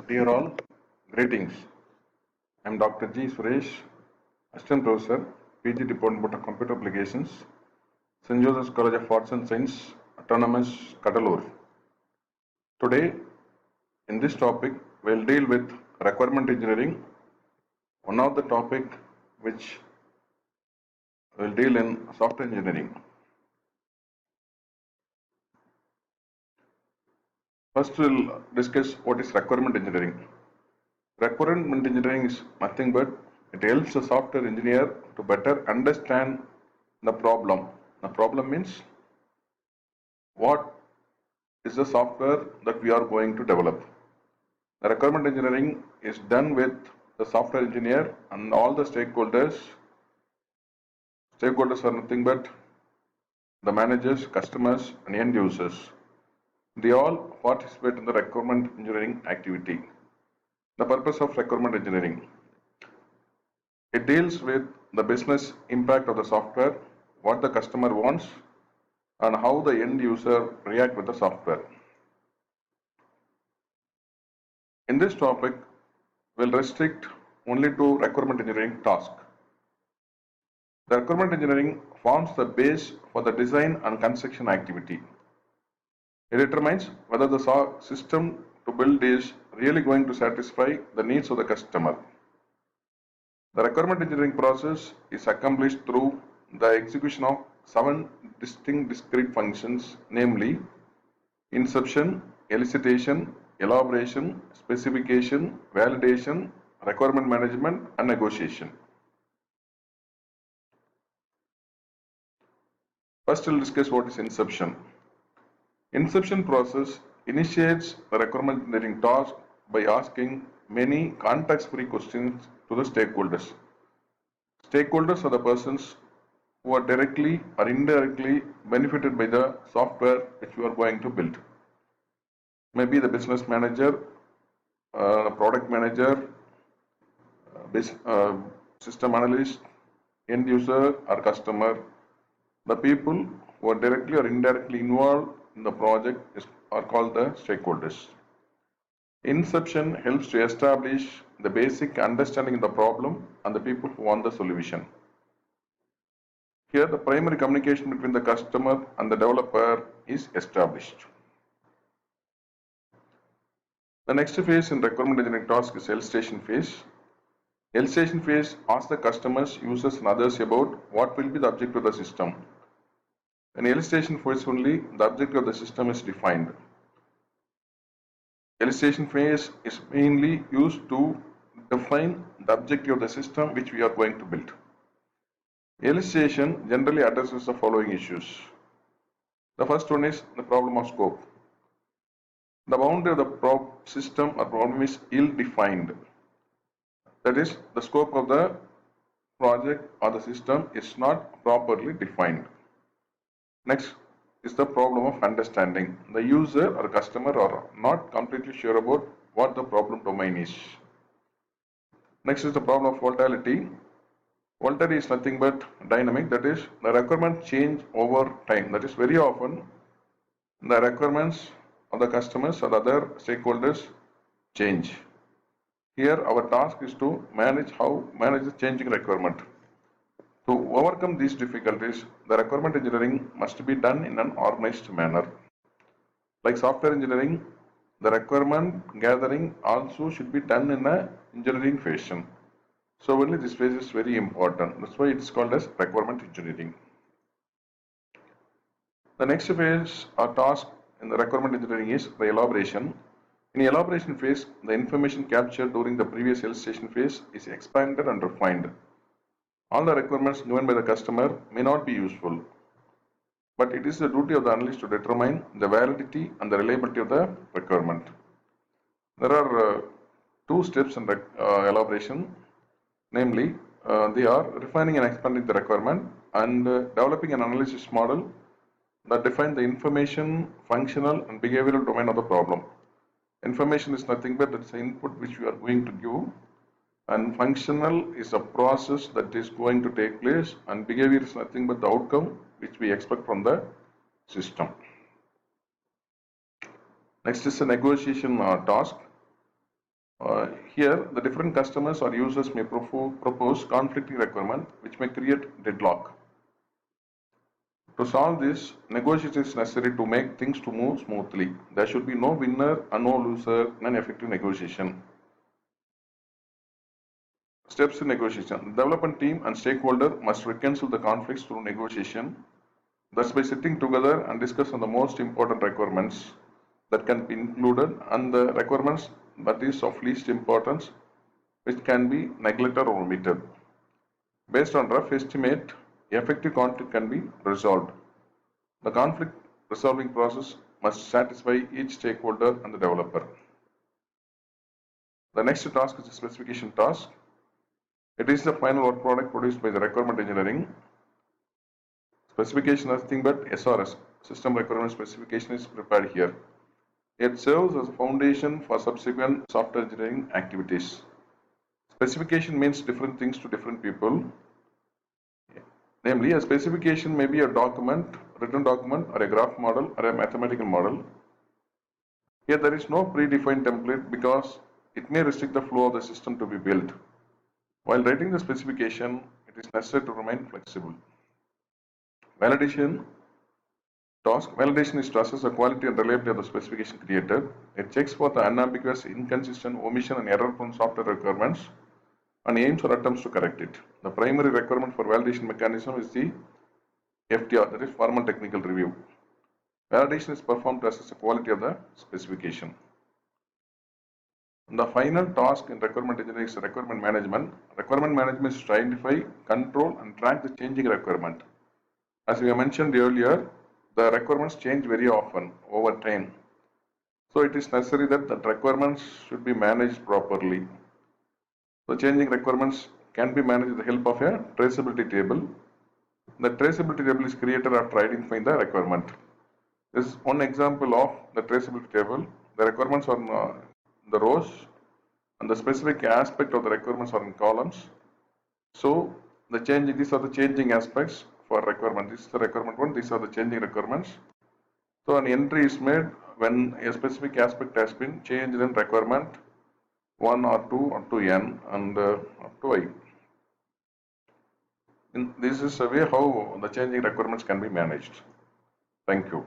Dear all, greetings. I am Dr. G. Suresh, Assistant Professor, PG Department of Computer Applications, St.Joseph's College of Arts and Science, Autonomous, Cuddalore. Today, in this topic, we will deal with requirement engineering, one of the topic which will deal in software engineering. First, we will discuss what is requirement engineering. Requirement engineering is nothing but it helps the software engineer to better understand the problem. The problem means what is the software that we are going to develop. The requirement engineering is done with the software engineer and all the stakeholders. Stakeholders are nothing but the managers, customers, and end users. They all participate in the requirement engineering activity. The purpose of requirement engineering. It deals with the business impact of the software, what the customer wants, and how the end user react with the software. In this topic, we'll restrict only to requirement engineering task. The requirement engineering forms the base for the design and construction activity. It determines whether the system to build is really going to satisfy the needs of the customer. The requirement engineering process is accomplished through the execution of 7 distinct discrete functions, namely inception, elicitation, elaboration, specification, validation, requirement management, and negotiation. First, we'll discuss what is inception. Inception process initiates the requirement engineering task by asking many context-free questions to the stakeholders. Stakeholders are the persons who are directly or indirectly benefited by the software which you are going to build. Maybe the business manager, product manager, system analyst, end user or customer. The people who are directly or indirectly involved in the project are called the stakeholders. Inception helps to establish the basic understanding of the problem and the people who want the solution. Here, the primary communication between the customer and the developer is established. The next phase in requirement engineering task is elicitation phase. Elicitation phase asks the customers, users, and others about what will be the objective of the system. In elicitation phase only, the objective of the system is defined. Elicitation phase is mainly used to define the objective of the system which we are going to build. Elicitation generally addresses the following issues. The first one is the problem of scope. The boundary of the system or problem is ill-defined. That is, the scope of the project or the system is not properly defined. Next is the problem of understanding. The user or customer are not completely sure about what the problem domain is. Next is the problem of volatility. Volatility is nothing but dynamic, that is, the requirements change over time. That is, very often the requirements of the customers or other stakeholders change. Here our task is to manage the changing requirement. To overcome these difficulties, the requirement engineering must be done in an organized manner. Like software engineering, the requirement gathering also should be done in an engineering fashion. So only this phase is very important. That's why it is called as requirement engineering. The next phase or task in the requirement engineering is the elaboration. In the elaboration phase, the information captured during the previous elicitation phase is expanded and refined. All the requirements given by the customer may not be useful, but it is the duty of the analyst to determine the validity and the reliability of the requirement. There are 2 steps in elaboration, namely they are refining and expanding the requirement and developing an analysis model that defines the information, functional and behavioral domain of the problem. Information is nothing but it's the input which we are going to give, and functional is a process that is going to take place, and behavior is nothing but the outcome which we expect from the system. Next is the negotiation task. Here, the different customers or users may propose conflicting requirements which may create deadlock. To solve this, negotiation is necessary to make things to move smoothly. There should be no winner and no loser in an effective negotiation. Steps in negotiation. The development team and stakeholder must reconcile the conflicts through negotiation, thus by sitting together and discuss on the most important requirements that can be included and the requirements that is of least importance which can be neglected or omitted. Based on rough estimate, effective conflict can be resolved. The conflict resolving process must satisfy each stakeholder and the developer. The next task is the specification task. It is the final work product produced by the requirement engineering. Specification is nothing but SRS, System Requirement Specification, is prepared here. It serves as a foundation for subsequent software engineering activities. Specification means different things to different people. Namely, a specification may be a document, written document, or a graph model, or a mathematical model. Here there is no predefined template because it may restrict the flow of the system to be built. While writing the specification, it is necessary to remain flexible. Validation task. Validation is to assess the quality and reliability of the specification created. It checks for the unambiguous, inconsistent, omission, and error-prone software requirements and aims or attempts to correct it. The primary requirement for validation mechanism is the FTR, that is formal technical review. Validation is performed to assess the quality of the specification. The final task in requirement engineering is requirement management. Requirement management is to identify, control, and track the changing requirement. As we mentioned earlier, the requirements change very often over time. So it is necessary that the requirements should be managed properly. The changing requirements can be managed with the help of a traceability table. The traceability table is created after identifying the requirement. This is one example of the traceability table. The requirements are in the rows and the specific aspect of the requirements are in columns. So these are the changing aspects for requirement. This is the requirement 1, these are the changing requirements. So an entry is made when a specific aspect has been changed in requirement 1 or 2 or to n and up to I. This is a way how the changing requirements can be managed. Thank you.